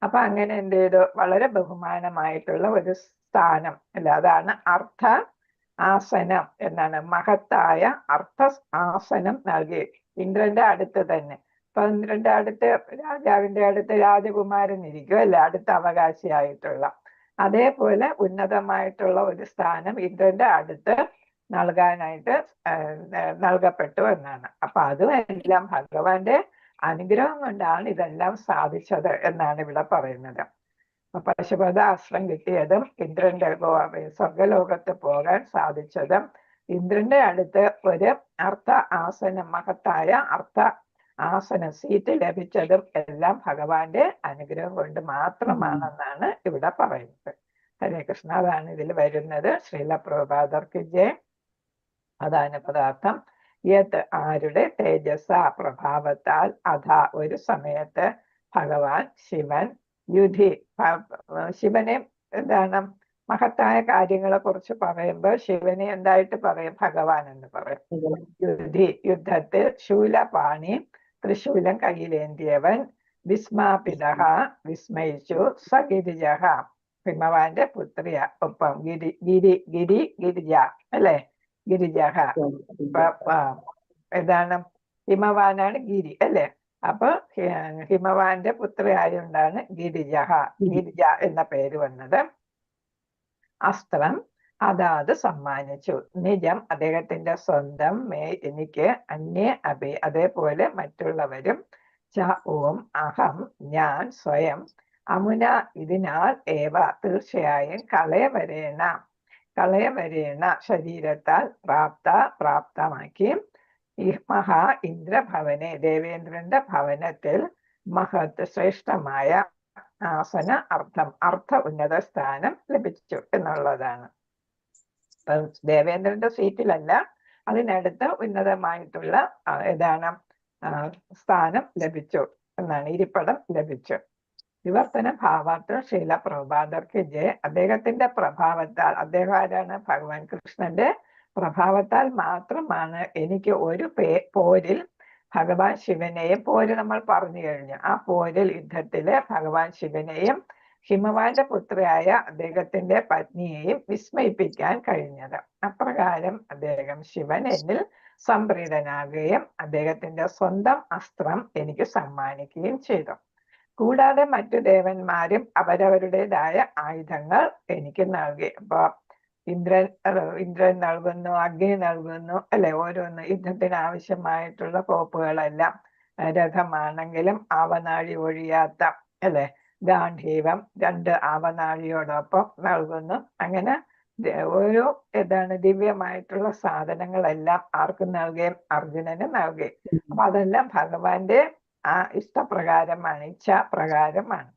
അപ്പൊ അങ്ങനെ എന്ത് ചെയ്തു, വളരെ ബഹുമാനമായിട്ടുള്ള ഒരു സ്ഥാനം അല്ല, അതാണ് അർത്ഥ ആസനം എന്നാണ്, മഹത്തായ അർത്ഥ ആസനം നൽകി ഇന്ദ്രന്റെ അടുത്ത് തന്നെ. അപ്പൊ ഇന്ദ്രന്റെ അടുത്ത് രാജാവിന്റെ അടുത്ത് രാജകുമാരൻ ഇരിക്കും അല്ലെ, അടുത്ത അവകാശിയായിട്ടുള്ള. അതേപോലെ ഉന്നതമായിട്ടുള്ള ഒരു സ്ഥാനം ഇന്ദ്രന്റെ അടുത്ത് നൽകാനായിട്ട് നൽകപ്പെട്ടു എന്നാണ്. അപ്പൊ അതുമെല്ലാം ഭഗവാന്റെ അനുഗ്രഹം കൊണ്ടാണ് ഇതെല്ലാം സാധിച്ചത് എന്നാണ് ഇവിടെ പറയുന്നത്. പശുപത അസ്ത്രം കിട്ടിയതും ഇന്ദ്രന്റെ സ്വർഗലോകത്ത് പോകാൻ സാധിച്ചതും ഇന്ദ്രന്റെ അടുത്ത് ഒരു അർത്ഥ ആസനം, മഹത്തായ അർത്ഥ ആസനം സീറ്റ് ലഭിച്ചതും എല്ലാം ഭഗവാന്റെ അനുഗ്രഹം കൊണ്ട് മാത്രമാണെന്നാണ് ഇവിടെ പറയുന്നത്. ഹരേ കൃഷ്ണ. അതാണ് ഇതിൽ വരുന്നത്. ശ്രീല പ്രഭുപാദർക്ക് ജയ്. അതാണ് പദാർത്ഥം യത് ആരുടെ തേജസ്സ പ്രഭാവത്താൽ അധ ഒരു സമയത്ത് ഭഗവാൻ ശിവൻ യുധി, ശിവനെ എന്താണ് മഹത്തായ കാര്യങ്ങളെ കുറിച്ച് പറയുമ്പോൾ ശിവനെ എന്തായിട്ട് പറയും, ഭഗവാൻ എന്ന് പറയും. യുധി യുദ്ധത്തിൽ ശൂലപാണി തൃശൂലം കയ്യിലേന്തിയവൻ, വിസ്മാപിത വിസ്മയിച്ചു, സഗിരിജഹ ഹിമവാന്റെ പുത്രിയ, ഒപ്പം ഗിരിജ അല്ലെ, ഗിരിജഹ ഏതാണ്, ഹിമവാനാണ് ഗിരി അല്ലെ. അപ്പൊ ഹിമവാന്റെ പുത്രിയായോണ്ടാണ് ഗിരിജ എന്ന പേര് വന്നത്. അസ്ത്രം അതാത് സമ്മാനിച്ചു, നിജം അദ്ദേഹത്തിന്റെ സ്വന്തം, മേ എനിക്ക്, അന്യേ അഭി അതേപോലെ മറ്റുള്ളവരും, ച ഓം അഹം ഞാൻ, സ്വയം, അമുന ഇതിനാൽ ഏവ തീർച്ചയായും, കളയവരേണ ശരീരത്താൽ പ്രാപ്തമാക്കി, മഹാ ഇന്ദ്രഭവനെ ദേവേന്ദ്രന്റെ ഭവനത്തിൽ, മഹത് ശ്രേഷ്ഠമായ ആസന അർത്ഥ ഉന്നത സ്ഥാനം ലഭിച്ചു എന്നുള്ളതാണ്. ഇപ്പൊ ദേവേന്ദ്രന്റെ സീറ്റിലല്ല, അതിനടുത്ത് ഉന്നതമായിട്ടുള്ള ഏതാണ് സ്ഥാനം ലഭിച്ചു എന്നാണ്, ഇരിപ്പിടം ലഭിച്ചു. വിവർത്തന ഭാവാർത്ഥ ശീല പ്രഭാതർക്ക് ജയ്. അദ്ദേഹത്തിന്റെ പ്രഭാവത്താൽ, അദ്ദേഹം ആരാണ്, ഭഗവാൻ കൃഷ്ണന്റെ പ്രഭാവത്താൽ മാത്രമാണ് എനിക്ക് ഒരു പോരിൽ ഭഗവാൻ ശിവനെയും, പോര് നമ്മൾ പറഞ്ഞു കഴിഞ്ഞു, ആ പോരിൽ യുദ്ധത്തില് ഭഗവാൻ ശിവനെയും ഹിമവാന്റെ പുത്രിയായ അദ്ദേഹത്തിന്റെ പത്നിയെയും വിസ്മയിപ്പിക്കാൻ കഴിഞ്ഞത്. അപ്രകാരം അദ്ദേഹം ശിവൻ എന്നിൽ സംപ്രീതനാകുകയും അദ്ദേഹത്തിന്റെ സ്വന്തം അസ്ത്രം എനിക്ക് സമ്മാനിക്കുകയും ചെയ്തു. കൂടാതെ മറ്റു ദേവന്മാരും അവരവരുടേതായ ആയുധങ്ങൾ എനിക്ക് നൽകി. അപ്പൊ ഇന്ദ്രൻ നൽകുന്നു, അഗ്നി നൽകുന്നു അല്ലെ, ഓരോന്ന് യുദ്ധത്തിന് ആവശ്യമായിട്ടുള്ള കോപ്പുകളെല്ലാം, രഥമാണെങ്കിലും ആവനാഴി ഒഴിയാത്ത അല്ലെ ഗാന്ധീവം 2 ആവനാഴിയോടൊപ്പം നൽകുന്നു. അങ്ങനെ ഓരോ ദിവ്യമായിട്ടുള്ള സാധനങ്ങളെല്ലാം ആർക്കും നൽകുകയും അർജുനന് നൽകി. അപ്പൊ അതെല്ലാം ഭഗവാന്റെ ആ ഇഷ്ടപ്രകാരമാണ്, ഇച്ഛാപ്രകാരമാണ്.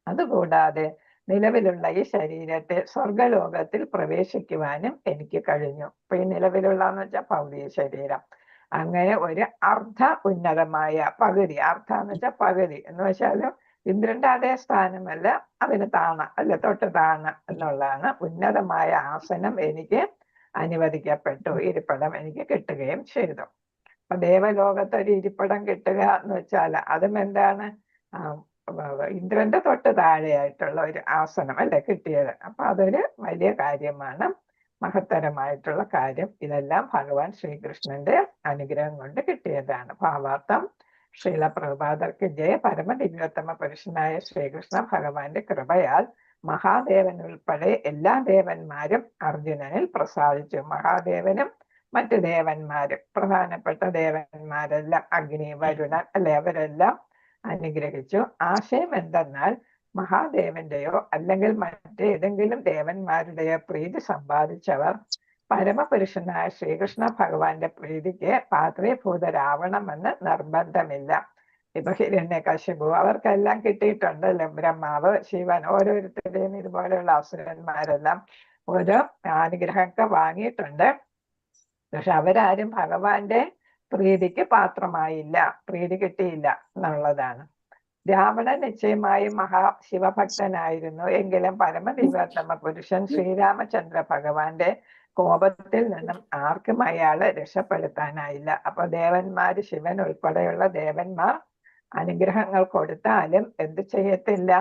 അതുകൂടാതെ നിലവിലുള്ള ഈ ശരീരത്തെ സ്വർഗലോകത്തിൽ പ്രവേശിക്കുവാനും എനിക്ക് കഴിഞ്ഞു. അപ്പൊ ഈ നിലവിലുള്ളതെന്ന് വെച്ചാൽ ഭൗതിക ശരീരം. അങ്ങനെ ഒരു അർദ്ധ ഉന്നതമായ പകുതി, അർദ്ധ എന്ന് വെച്ചാൽ പകുതി എന്ന് വെച്ചാൽ ഇന്ദ്രന്റെ അതേ സ്ഥാനമല്ല, അതിന് താണ അല്ലെ, തൊട്ട് താണ എന്നുള്ളതാണ്. ഉന്നതമായ ആസനം എനിക്ക് അനുവദിക്കപ്പെട്ടു, ഇരിപ്പിടം എനിക്ക് കിട്ടുകയും ചെയ്തു. അപ്പൊ ദേവലോകത്ത് ഒരു ഇരിപ്പിടം കിട്ടുക എന്ന് വെച്ചാൽ അതും എന്താണ്, ഇന്ദ്രന്റെ തൊട്ട് താഴെയായിട്ടുള്ള ഒരു ആസനം അല്ലെ കിട്ടിയത്. അപ്പൊ അതൊരു വലിയ കാര്യമാണ്, മഹത്തരമായിട്ടുള്ള കാര്യം. ഇതെല്ലാം ഭഗവാൻ ശ്രീകൃഷ്ണന്റെ അനുഗ്രഹം കൊണ്ട് കിട്ടിയതാണ്. ഭാവാർത്ഥം: ശ്രീല പ്രഭുപാദർക്ക് ജയ. പരമദിവ്യോത്തമ പുരുഷനായ ശ്രീകൃഷ്ണ ഭഗവാന്റെ കൃപയാൽ മഹാദേവൻ ഉൾപ്പെടെ എല്ലാ ദേവന്മാരും അർജുനനിൽ പ്രസാദിച്ചു. മഹാദേവനും മറ്റു ദേവന്മാരും, പ്രധാനപ്പെട്ട ദേവന്മാരെല്ലാം, അഗ്നി, വരുണൻ അല്ലെ, അവരെല്ലാം അനുഗ്രഹിച്ചു. ആശയം എന്തെന്നാൽ മഹാദേവന്റെയോ അല്ലെങ്കിൽ മറ്റേതെങ്കിലും ദേവന്മാരുടെയോ പ്രീതി സമ്പാദിച്ചവർ പരമപുരുഷനായ ശ്രീകൃഷ്ണ ഭഗവാന്റെ പ്രീതിക്ക് പാത്രീഭൂതരാവണമെന്ന് നിർബന്ധമില്ല. ഇപ്പൊ ഹിരണ്യകശിപു അവർക്കെല്ലാം കിട്ടിയിട്ടുണ്ടല്ലോ, ബ്രഹ്മാവ്, ശിവൻ, ഓരോരുത്തരുടെയും ഇതുപോലെയുള്ള അസുരന്മാരെല്ലാം ഓരോ അനുഗ്രഹമൊക്കെ വാങ്ങിയിട്ടുണ്ട്. പക്ഷെ അവരാരും ഭഗവാന്റെ പ്രീതിക്ക് പാത്രമായില്ല, പ്രീതി കിട്ടിയില്ല എന്നുള്ളതാണ്. രാവണൻ നിശ്ചയമായും മഹാശിവഭക്തനായിരുന്നു. എങ്കിലും പരമദിവ്യോത്തമ പുരുഷൻ ശ്രീരാമചന്ദ്ര ഭഗവാന്റെ കോപത്തിൽ നിന്നും ആർക്കും അയാളെ രക്ഷപ്പെടുത്താനായില്ല. അപ്പൊ ദേവന്മാര്, ശിവൻ ഉൾപ്പെടെയുള്ള ദേവന്മാർ അനുഗ്രഹങ്ങൾ കൊടുത്താലും എന്ത് ചെയ്യത്തില്ല,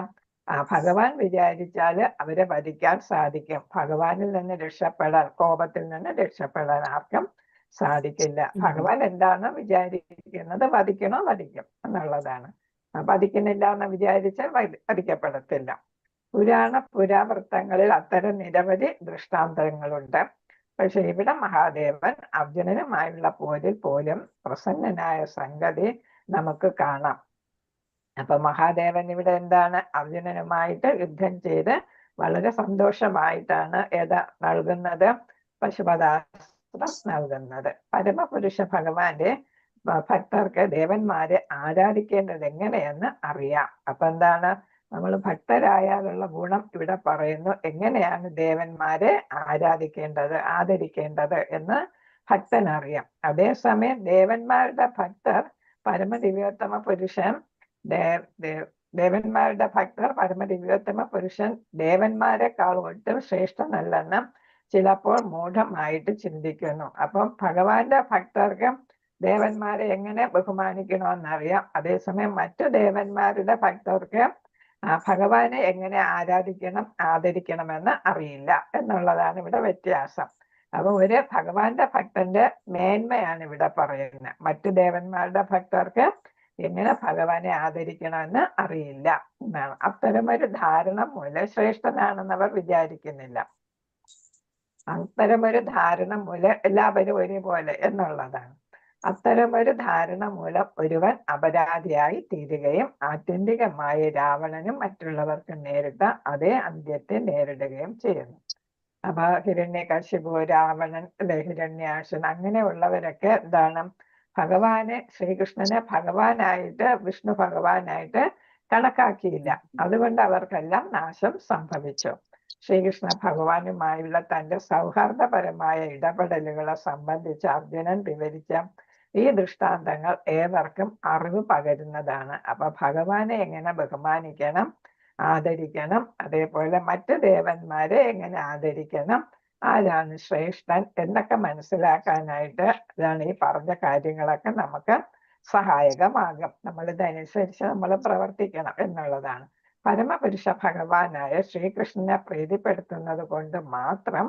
ഭഗവാൻ വിചാരിച്ചാല് അവരെ വധിക്കാൻ സാധിക്കും. ഭഗവാനിൽ നിന്ന് രക്ഷപ്പെടാൻ, കോപത്തിൽ നിന്ന് രക്ഷപ്പെടാൻ ആർക്കും സാധിക്കില്ല. ഭഗവാൻ എന്താണ് വിചാരിക്കുന്നത്, വധിക്കണോ വധിക്കും എന്നുള്ളതാണ്. വധിക്കുന്നില്ല എന്ന് വിചാരിച്ചാൽ വധിക്കപ്പെടത്തില്ല. പുരാവൃത്തങ്ങളിൽ അത്തരം നിരവധി ദൃഷ്ടാന്തങ്ങളുണ്ട്. പക്ഷെ ഇവിടെ മഹാദേവൻ അർജുനനുമായുള്ള പോരിൽ പോലും പ്രസന്നനായ സംഗതി നമുക്ക് കാണാം. അപ്പൊ മഹാദേവൻ ഇവിടെ എന്താണ്, അർജുനനുമായിട്ട് യുദ്ധം ചെയ്ത് വളരെ സന്തോഷമായിട്ടാണ് നൽകുന്നത്, പശുപതാസ്ത്രം നൽകുന്നത്. പരമപുരുഷ ഭഗവാന്റെ ഭക്തർക്ക് ദേവന്മാരെ ആരാധിക്കേണ്ടത് എങ്ങനെയെന്ന് അറിയാം. അപ്പൊ എന്താണ്, നമ്മൾ ഭക്തരായാലുള്ള ഗുണം ഇവിടെ പറയുന്നു. എങ്ങനെയാണ് ദേവന്മാരെ ആരാധിക്കേണ്ടത്, ആദരിക്കേണ്ടത് എന്ന് ഭക്തനറിയാം. അതേസമയം ദേവന്മാരുടെ ഭക്തർ പരമദിവ്യോത്തമ പുരുഷൻ ദേവന്മാരുടെ ഭക്തർ പരമദിവ്യോത്തമ പുരുഷൻ ദേവന്മാരെക്കാൾ ഒട്ടും ശ്രേഷ്ഠനല്ലെന്ന് ചിലപ്പോൾ മൂഢമായിട്ട് ചിന്തിക്കുന്നു. അപ്പം ഭഗവാന്റെ ഭക്തർക്ക് ദേവന്മാരെ എങ്ങനെ ബഹുമാനിക്കണമെന്നറിയാം. അതേസമയം മറ്റു ദേവന്മാരുടെ ഭക്തർക്ക് ഭഗവാനെ എങ്ങനെ ആദരിക്കണമെന്ന് അറിയില്ല എന്നുള്ളതാണ് ഇവിടെ വ്യത്യാസം. അപ്പൊ ഒരു ഭഗവാന്റെ ഭക്തന്റെ മേന്മയാണ് ഇവിടെ പറയുന്നത്. മറ്റു ദേവന്മാരുടെ ഭക്തർക്ക് എങ്ങനെ ഭഗവാനെ ആദരിക്കണമെന്ന് അറിയില്ല എന്നാണ്. അത്തരമൊരു ധാരണ മൂലം ശ്രേഷ്ഠനാണെന്ന് അവർ വിചാരിക്കുന്നില്ല. അത്തരമൊരു ധാരണ മൂലം എല്ലാവരും ഒരുപോലെ എന്നുള്ളതാണ്. അത്തരമൊരു ധാരണ മൂലം ഒരുവൻ അപരാധിയായി തീരുകയും ആത്യന്തികമായി രാവണനും മറ്റുള്ളവർക്ക് നേരിട്ട അതേ അന്ത്യത്തെ നേരിടുകയും ചെയ്യുന്നു. അപ്പൊ ഹിരണ്യകശിപു, രാവണൻ അല്ലെ, ഹിരണ്യാക്ഷൻ, അങ്ങനെയുള്ളവരൊക്കെ എന്താണ്, ഭഗവാനെ, ശ്രീകൃഷ്ണനെ ഭഗവാനായിട്ട്, വിഷ്ണു ഭഗവാനായിട്ട് കണക്കാക്കിയില്ല. അതുകൊണ്ട് അവർക്കെല്ലാം നാശം സംഭവിച്ചു. ശ്രീകൃഷ്ണ ഭഗവാനുമായുള്ള തന്റെ സൗഹാർദ്ദപരമായ ഇടപെടലുകളെ സംബന്ധിച്ച് അർജുനൻ വിവരിച്ച ഈ ദൃഷ്ടാന്തങ്ങൾ ഏവർക്കും അറിവ് പകരുന്നതാണ്. അപ്പൊ ഭഗവാനെ എങ്ങനെ ബഹുമാനിക്കണം, ആദരിക്കണം, അതേപോലെ മറ്റു ദേവന്മാരെ എങ്ങനെ ആദരിക്കണം, ആരാണ് ശ്രേഷ്ഠൻ എന്നൊക്കെ മനസ്സിലാക്കാനായിട്ട് അതാണ് ഈ പറഞ്ഞ കാര്യങ്ങളൊക്കെ നമുക്ക് സഹായകമാകും. നമ്മളിതനുസരിച്ച് നമ്മൾ പ്രവർത്തിക്കണം എന്നുള്ളതാണ്. പരമപുരുഷ ഭഗവാനായ ശ്രീകൃഷ്ണനെ പ്രീതിപ്പെടുത്തുന്നത് കൊണ്ട് മാത്രം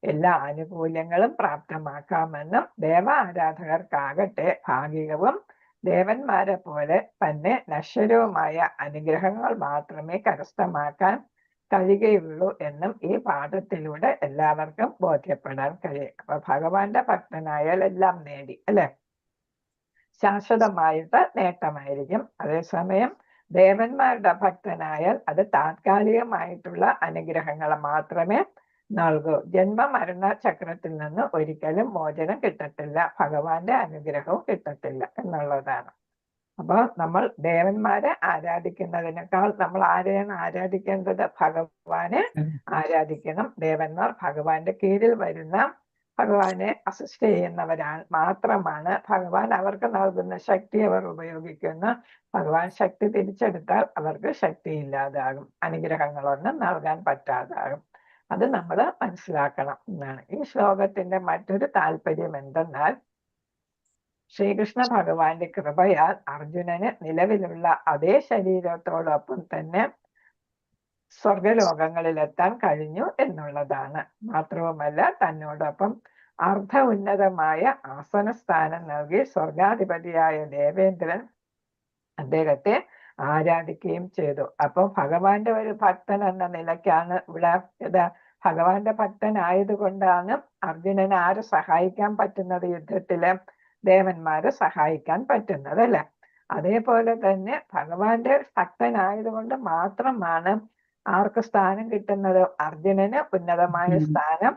എല്ലാ ആനുകൂല്യങ്ങളും പ്രാപ്തമാക്കാമെന്നും ദേവാരാധകർക്കാകട്ടെ ഭാഗികവും ദേവന്മാരെ പോലെ തന്നെ നശ്വരവുമായ അനുഗ്രഹങ്ങൾ മാത്രമേ കരസ്ഥമാക്കാൻ കഴിയുകയുള്ളൂ എന്നും ഈ പാഠത്തിലൂടെ എല്ലാവർക്കും ബോധ്യപ്പെടാൻ കഴിയും. അപ്പൊ ഭഗവാന്റെ ഭക്തനായാൽ എല്ലാം നേടി അല്ലെ, ശാശ്വതമായിട്ട് നേട്ടമായിരിക്കും. അതേസമയം ദേവന്മാരുടെ ഭക്തനായാൽ അത് താത്കാലികമായിട്ടുള്ള അനുഗ്രഹങ്ങൾ മാത്രമേ നൽകൂ. ജന്മമരണ ചക്രത്തിൽ നിന്ന് ഒരിക്കലും മോചനം കിട്ടത്തില്ല, ഭഗവാന്റെ അനുഗ്രഹവും കിട്ടത്തില്ല എന്നുള്ളതാണ്. അപ്പൊ നമ്മൾ ദേവന്മാരെ ആരാധിക്കുന്നതിനേക്കാൾ നമ്മൾ ആരെയാണ് ആരാധിക്കേണ്ടത്? ഭഗവാനെ ആരാധിക്കണം. ദേവന്മാർ ഭഗവാന്റെ കീഴിൽ വരുന്ന, ഭഗവാനെ അസിസ്റ്റ് ചെയ്യുന്നവരാണ് മാത്രമാണ്. ഭഗവാൻ അവർക്ക് നൽകുന്ന ശക്തി അവർ ഉപയോഗിക്കുന്നു. ഭഗവാൻ ശക്തി തിരിച്ചെടുത്താൽ അവർക്ക് ശക്തി ഇല്ലാതാകും, അനുഗ്രഹങ്ങളൊന്നും നൽകാൻ പറ്റാതാകും. അത് നമ്മൾ മനസ്സിലാക്കണം എന്നാണ്. ഈ ശ്ലോകത്തിന്റെ മറ്റൊരു താല്പര്യം എന്തെന്നാൽ, ശ്രീകൃഷ്ണ ഭഗവാന്റെ കൃപയാൽ അർജുനന് നിലവിലുള്ള അതേ ശരീരത്തോടൊപ്പം തന്നെ സ്വർഗലോകങ്ങളിലെത്താൻ കഴിഞ്ഞു എന്നുള്ളതാണ്. മാത്രവുമല്ല, തന്നോടൊപ്പം അർദ്ധ ഉന്നതമായ ആസനസ്ഥാനം നൽകി സ്വർഗാധിപതിയായ ദേവേന്ദ്രൻ അദ്ദേഹത്തെ ആരാധിക്കുകയും ചെയ്തു. അപ്പൊ ഭഗവാന്റെ ഒരു ഭക്തൻ എന്ന നിലയ്ക്കാണ് ഇവിടെ ഭഗവാന്റെ ഭക്തനായതുകൊണ്ടാണ് അർജുനനെ ആര് സഹായിക്കാൻ പറ്റുന്നത്? യുദ്ധത്തില് ദേവന്മാരെ സഹായിക്കാൻ പറ്റുന്നത് അല്ലെ. അതേപോലെ തന്നെ ഭഗവാന്റെ ഭക്തനായതുകൊണ്ട് മാത്രമാണ് ആർക്ക് സ്ഥാനം കിട്ടുന്നത്? അർജുനന് ഉന്നതമായ സ്ഥാനം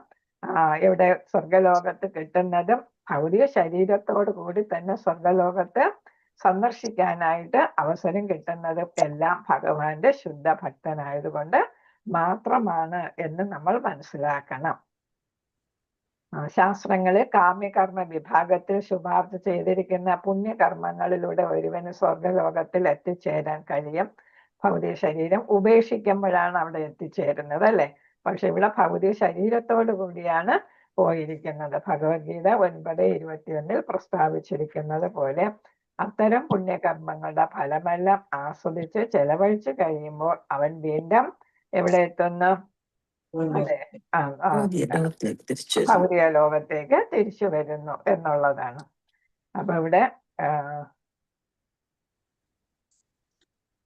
ഇവിടെ സ്വർഗലോകത്ത് കിട്ടുന്നതും ഭൗതിക ശരീരത്തോടു കൂടി തന്നെ സ്വർഗലോകത്ത് സന്ദർശിക്കാനായിട്ട് അവസരം കിട്ടുന്നതും എല്ലാം ഭഗവാന്റെ ശുദ്ധ ഭക്തനായതുകൊണ്ട് മാത്രമാണ് എന്ന് നമ്മൾ മനസ്സിലാക്കണം. ശാസ്ത്രങ്ങളിൽ കാമ്യകർമ്മ വിഭാഗത്തിൽ ശുപാർശ ചെയ്തിരിക്കുന്ന പുണ്യകർമ്മങ്ങളിലൂടെ ഒരുവന് സ്വർഗലോകത്തിൽ എത്തിച്ചേരാൻ കഴിയും. ഭൗതിക ശരീരം ഉപേക്ഷിക്കുമ്പോഴാണ് അവിടെ എത്തിച്ചേരുന്നത് അല്ലെ. പക്ഷെ ഇവിടെ ഭൗതിക ശരീരത്തോടു കൂടിയാണ് പോയിരിക്കുന്നത്. ഭഗവത്ഗീത 9:21 പ്രസ്താവിച്ചിരിക്കുന്നത് പോലെ അത്തരം പുണ്യകർമ്മങ്ങളുടെ ഫലമെല്ലാം ആസ്വദിച്ച് ചെലവഴിച്ചു കഴിയുമ്പോൾ അവൻ വീണ്ടും എവിടെ എത്തുന്നു? അതെ, ഭൗതിക ലോകത്തേക്ക് തിരിച്ചു വരുന്നു എന്നുള്ളതാണ്. അപ്പൊ ഇവിടെ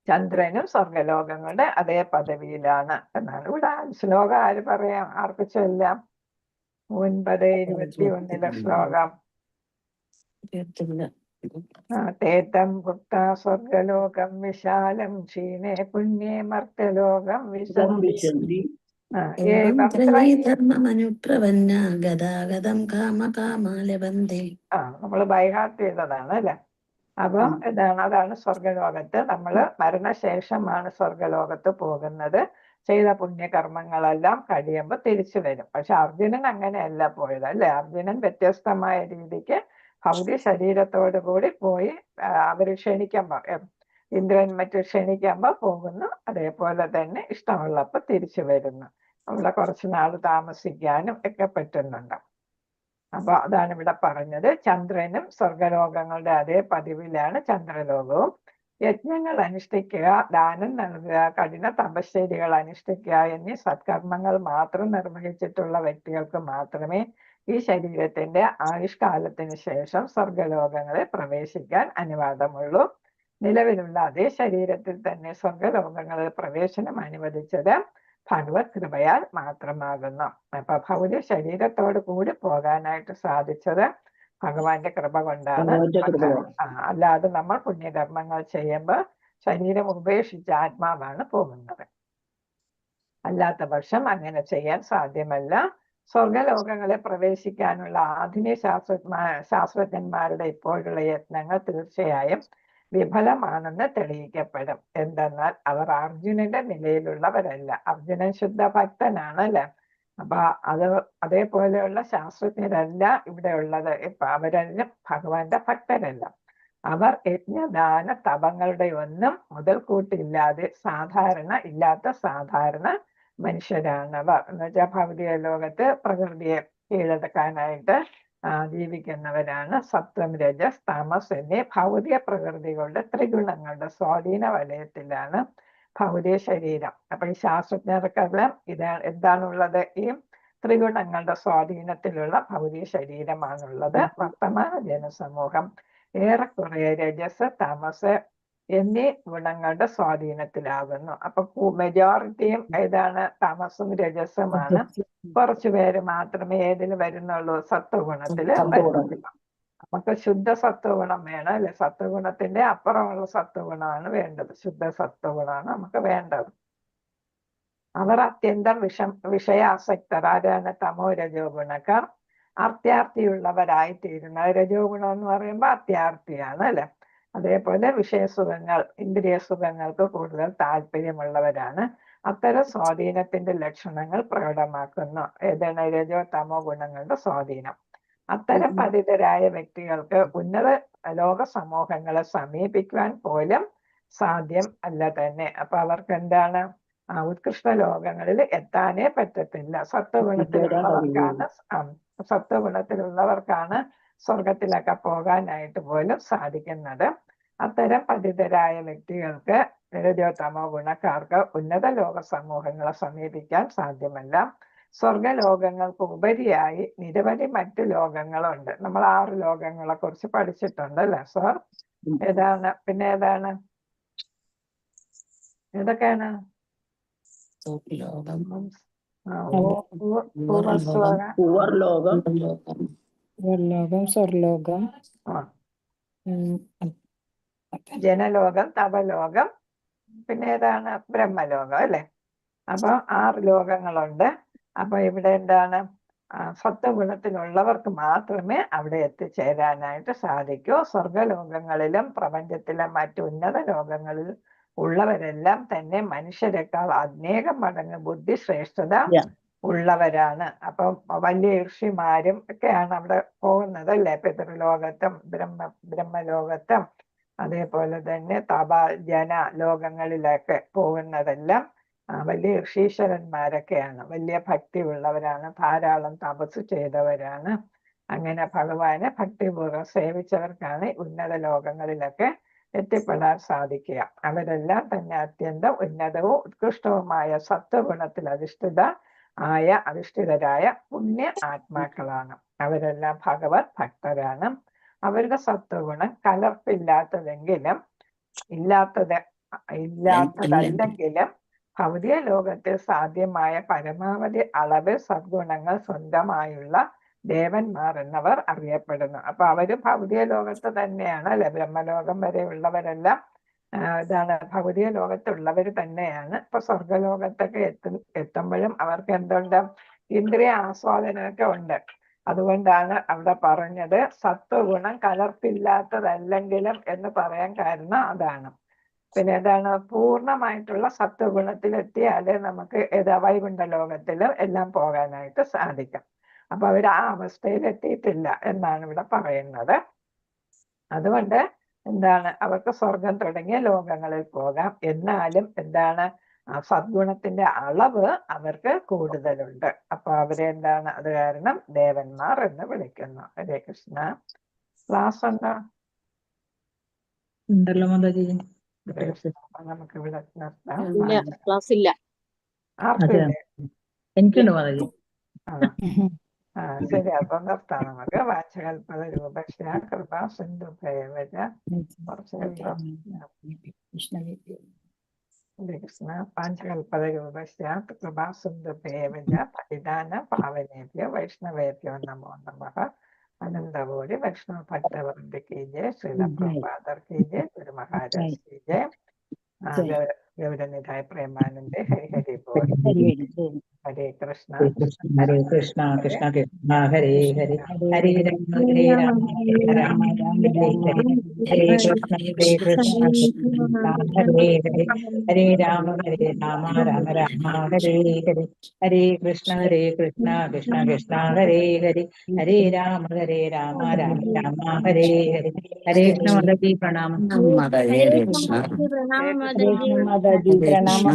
ചന്ദ്രനും സ്വർഗലോകങ്ങളുടെ അതേ പദവിയിലാണ് എന്നാണ്. ഇവിടെ ശ്ലോകം ആര് പറയാം? ആർക്ക് ചൊല്ലാം? 9:21 ശ്ലോകം. തേതം ഭുക്ത സ്വർഗലോകം വിശാലം ക്ഷീണേ പുണ്യേ മർത്യലോകം വിശന്തി. നമ്മള് ബൈഹാർട്ട് ചെയ്തതാണ് അല്ലെ. അപ്പൊ അതാണ് സ്വർഗലോകത്ത്. നമ്മള് മരണശേഷമാണ് സ്വർഗലോകത്ത് പോകുന്നത്. ചെയ്ത പുണ്യകർമ്മങ്ങളെല്ലാം കഴിയുമ്പോൾ തിരിച്ചു വരും. പക്ഷെ അർജുനൻ അങ്ങനെയല്ല പോയത് അല്ലെ. അർജുനൻ വ്യത്യസ്തമായ രീതിക്ക് ഭൗതിക ശരീരത്തോടു കൂടി പോയി അവര് ക്ഷണിക്കുമ്പോ, ഇന്ദ്രൻ മറ്റു ക്ഷണിക്കുമ്പോ പോകുന്നു. അതേപോലെ തന്നെ ഇഷ്ടമുള്ളപ്പോ തിരിച്ചു വരുന്നു. അവിടെ കുറച്ചു നാൾ താമസിക്കാനും ഒക്കെ പറ്റുന്നുണ്ട്. അപ്പൊ അതാണ് ഇവിടെ പറഞ്ഞത്. ചന്ദ്രനും സ്വർഗലോകങ്ങളുടെ അതേ പതിവിലാണ് ചന്ദ്രലോകവും. യജ്ഞങ്ങൾ അനുഷ്ഠിക്കുക, ദാനം നൽകുക, കഠിന തപശ്ചര്യകൾ അനുഷ്ഠിക്കുക എന്നീ സത്കർമ്മങ്ങൾ മാത്രം നിർവഹിച്ചിട്ടുള്ള വ്യക്തികൾക്ക് മാത്രമേ ഈ ശരീരത്തിന്റെ ആയുഷ്കാലത്തിന് ശേഷം സ്വർഗലോകങ്ങളിൽ പ്രവേശിക്കാൻ അനുവാദമുള്ളൂ. നിലവിലുള്ള അതേ ശരീരത്തിൽ തന്നെ സ്വർഗലോകങ്ങളിൽ പ്രവേശനം അനുവദിച്ചത് ഭഗവത് കൃപയാൽ മാത്രമാകുന്നു. അപ്പൊ ഭൗതിക ശരീരത്തോട് കൂടി പോകാനായിട്ട് സാധിച്ചത് ഭഗവാന്റെ കൃപ കൊണ്ടാണ്. അല്ലാതെ നമ്മൾ പുണ്യകർമ്മങ്ങൾ ചെയ്യുമ്പോൾ ശരീരം ഉപേക്ഷിച്ച ആത്മാവാണ് പോകുന്നത്. അല്ലാത്ത പക്ഷം അങ്ങനെ ചെയ്യാൻ സാധ്യമല്ല. സ്വർഗലോകങ്ങളെ പ്രവേശിക്കാനുള്ള ആധുനിക ശാസ്ത്രജ്ഞന്മാരുടെ ഇപ്പോഴുള്ള യത്നങ്ങൾ തീർച്ചയായും വിഫലമാണെന്ന് തെളിയിക്കപ്പെടും. എന്തെന്നാൽ അവർ അർജുനന്റെ നിലയിലുള്ളവരല്ല. അർജുനൻ ശുദ്ധ ഭക്തനാണല്ലേ. അപ്പൊ അതേപോലെയുള്ള ശാസ്ത്രജ്ഞരല്ല ഇവിടെ ഉള്ളത്. ഇപ്പൊ അവരെല്ലാം ഭഗവാന്റെ ഭക്തരല്ല. അവർ യജ്ഞദാന തപങ്ങളുടെ ഒന്നും മുതൽക്കൂട്ടില്ലാതെ സാധാരണ മനുഷ്യരാണവർ. എന്നുവെച്ചാൽ ഭൗതിക ലോകത്ത് പ്രകൃതിയെ കീഴടക്കാനായിട്ട് ജീവിക്കുന്നവരാണ്. സത്വം, രജസ്, താമസ് എന്നീ ഭൗതിക പ്രകൃതികളുടെ ത്രിഗുണങ്ങളുടെ സ്വാധീന വലയത്തിലാണ് ഭൗതിക ശരീരം. അപ്പൊ ഈ ശാസ്ത്രജ്ഞർക്കെല്ലാം എന്താണുള്ളത്? ഈ ത്രിഗുണങ്ങളുടെ സ്വാധീനത്തിലുള്ള ഭൗതിക ശരീരമാണുള്ളത്. വർത്തമാന ജനസമൂഹം ഏറെക്കുറെ രജസ്, താമസ് എന്നീ ഗുണങ്ങളുടെ സ്വാധീനത്തിലാകുന്നു. അപ്പൊ മെജോറിറ്റിയും ഏതാണ്? താമസും രജസുമാണ്. കുറച്ചു പേര് മാത്രമേ ഏതിൽ വരുന്നുള്ളൂ? സത്വഗുണത്തില് വരുന്നുള്ളൂ. നമുക്ക് ശുദ്ധ സത്വഗുണം വേണം അല്ലെ. സത്വഗുണത്തിന്റെ അപ്പുറമുള്ള സത്വഗുണമാണ് വേണ്ടത്. ശുദ്ധ സത്വഗുണമാണ് നമുക്ക് വേണ്ടത്. അവർ അത്യന്തം വിഷയാസക്തർ. ആരാണ്? തമോ രജോ ഗുണക്കാർ. അത്യാർത്തിയുള്ളവരായിത്തീരുന്നത്. രജോ ഗുണം എന്ന് പറയുമ്പോൾ അത്യാർത്തിയാണ് അല്ലെ. അതേപോലെ വിഷയസുഖങ്ങൾ, ഇന്ദ്രിയ സുഖങ്ങൾക്ക് കൂടുതൽ താല്പര്യമുള്ളവരാണ്. അത്തരം സ്വാധീനത്തിന്റെ ലക്ഷണങ്ങൾ പ്രകടമാക്കുന്നു. ഏതാണ്? രജോ തമോ ഗുണങ്ങളുടെ സ്വാധീനം. അത്തരം പതിതരായ വ്യക്തികൾക്ക് ഉന്നത ലോക സമൂഹങ്ങളെ സമീപിക്കുവാൻ പോലും സാധ്യം അല്ല തന്നെ. അപ്പൊ അവർക്ക് എന്താണ്? ഉത്കൃഷ്ട ലോകങ്ങളിൽ എത്താനേ പറ്റത്തില്ല. സത്വഗുണത്തിലുള്ളവർക്കാണ് സ്വർഗത്തിലൊക്കെ പോകാനായിട്ട് പോലും സാധിക്കുന്നത്. അത്തരം പതിതരായ വ്യക്തികൾക്ക്, രജോ തമോ ഗുണക്കാർക്ക് ഉന്നത ലോക സമൂഹങ്ങളെ സമീപിക്കാൻ സാധ്യമല്ല. സ്വർഗലോകങ്ങൾക്ക് ഉപരിയായി നിരവധി മറ്റു ലോകങ്ങളുണ്ട്. നമ്മൾ 6 ലോകങ്ങളെ കുറിച്ച് പഠിച്ചിട്ടുണ്ട് അല്ലെ സർ? ഏതാണ്? പിന്നെ ഏതാണ്? ഏതൊക്കെയാണ്? പൂവർലോകം, ലോകം സ്വർലോകം ജനലോകം, തപലോകം, പിന്നെ ഏതാണ്? ബ്രഹ്മലോകം അല്ലെ? അപ്പൊ 6 ലോകങ്ങളുണ്ട്. അപ്പൊ ഇവിടെ എന്താണ്? സത്വഗുണത്തിലുള്ളവർക്ക് മാത്രമേ അവിടെ എത്തിച്ചേരാനായിട്ട് സാധിക്കൂ. സ്വർഗലോകങ്ങളിലും പ്രപഞ്ചത്തിലെ മറ്റു ഉന്നത ലോകങ്ങളിൽ ഉള്ളവരെല്ലാം തന്നെ മനുഷ്യരെക്കാൾ അനേകം മടങ്ങ് ബുദ്ധിശ്രേഷ്ഠത ഉള്ളവരാണ്. അപ്പം വലിയ ഋഷിമാരും ഒക്കെയാണ് അവിടെ പോകുന്നത് അല്ലെ? പിതൃലോകത്തും ബ്രഹ്മലോകത്തും അതേപോലെ തന്നെ ജന ലോകങ്ങളിലൊക്കെ പോകുന്നതെല്ലാം വലിയ ഋഷീശ്വരന്മാരൊക്കെയാണ്. വലിയ ഭക്തി ഉള്ളവരാണ്, ധാരാളം തപസ് ചെയ്തവരാണ്. അങ്ങനെ ഭഗവാനെ ഭക്തിപൂർവ്വം സേവിച്ചവർക്കാണ് ഉന്നത ലോകങ്ങളിലൊക്കെ എത്തിപ്പെടാൻ സാധിക്കുക. അവരെല്ലാം തന്നെ അത്യന്തം ഉന്നതവും ഉത്കൃഷ്ടവുമായ സത്വഗുണത്തിൽ അധിഷ്ഠിതരായ പുണ്യ ആത്മാക്കളാണ്. അവരെല്ലാം ഭഗവത് ഭക്തരാണ്. അവരുടെ സത്വഗുണം കലർപ്പില്ലാത്തതെങ്കിലും ഇല്ലാത്തതല്ലെങ്കിലും ഭൗതിക ലോകത്തിൽ സാധ്യമായ പരമാവധി അളവ് സദ്ഗുണങ്ങൾ സ്വന്തമായുള്ള ദേവന്മാർ എന്നവർ അറിയപ്പെടുന്നു. അപ്പൊ അവര് ഭൗതിക ലോകത്ത് തന്നെയാണ് അല്ലെ? ബ്രഹ്മലോകം വരെ ഉള്ളവരെല്ലാം ഇതാണ് ഭൗതിക ലോകത്തുള്ളവർ തന്നെയാണ്. ഇപ്പൊ സ്വർഗലോകത്തൊക്കെ എത്തുമ്പോഴും അവർക്ക് എന്തുണ്ട്? ഇന്ദ്രിയ ആസ്വാദനമൊക്കെ ഉണ്ട്. അതുകൊണ്ടാണ് അവിടെ പറഞ്ഞത് സത്വഗുണം കലർപ്പില്ലാത്തതല്ലെങ്കിലും എന്ന് പറയാൻ കാരണം അതാണ്. പിന്നെ ഏതാണ്? പൂർണ്ണമായിട്ടുള്ള സത്വഗുണത്തിലെത്തിയാലേ നമുക്ക് വൈകുണ്ഠ ലോകത്തിലും എല്ലാം പോകാനായിട്ട് സാധിക്കും. അപ്പൊ അവർ ആ അവസ്ഥയിൽ എത്തിയിട്ടില്ല എന്നാണ് ഇവിടെ പറയുന്നത്. അതുകൊണ്ട് എന്താണ്? അവർക്ക് സ്വർഗം തുടങ്ങിയ ലോകങ്ങളിൽ പോകാം. എന്നാലും എന്താണ്? സദ്ഗുണത്തിന്റെ അളവ് അവർക്ക് കൂടുതലുണ്ട്. അപ്പൊ അവരെന്താണ്? അത് കാരണം ദേവന്മാർ എന്ന് വിളിക്കുന്നു. ഹരേ കൃഷ്ണ. ക്ലാസ് ഉണ്ടോ? ഉണ്ടല്ലോ മാതാജി. നമുക്ക് ഇവിടെ നിർത്താം. ക്ലാസ് ഇല്ല. ആർക്കില്ലേ? എനിക്കുണ്ട് മാതാജി. ശരി, അപ്പൊ നിർത്താം നമുക്ക്. വാചകൽപത രൂപക്ഷ കൃപ സിന്ധു ഭയവജ കുറച്ച് കൃഷ്ണ പാഞ്ചകൽപത രൂപക്ഷ കൃപ സിന്ധു ഭയവജ പരിധാന പാവനേഭ്യോ വൈഷ്ണവേഭ്യോ നമോ നമഃ. അനന്തകോടി വൈഷ്ണവ ഭക്തവൃന്ദ കി ജയ. ശ്രീല പ്രഭുപാദർ കി ജയ. ഗുരു മഹാരാജ് കി ജയ. ഗൗരനിധായ പ്രേമാനന്ദ. ഹരി ഹരി ബോൽ. ഹരേ കൃഷ്ണ ഹരേ കൃഷ്ണ കൃഷ്ണ കൃഷ്ണ ഹരേ ഹരേ ഹരേ രാമ ഹരേ രാമ രാമ രാമ ഹരേ ഹരേ ഹരേ കൃഷ്ണ കൃഷ്ണ ഹരേ ഹരേ ഹരേ രാമ രാമ രാമ ഹരേ ഹരേ ഹരേ കൃഷ്ണ കൃഷ്ണ കൃഷ്ണ ഹരേ ഹരേ ഹരേ രാമ രാമ രാമ ഹരേ ഹരേ. ഹരേ കൃഷ്ണ മാതാജി പ്രണാമം. മാതാജി ഹരേ കൃഷ്ണ. മാതാജി പ്രണാമം.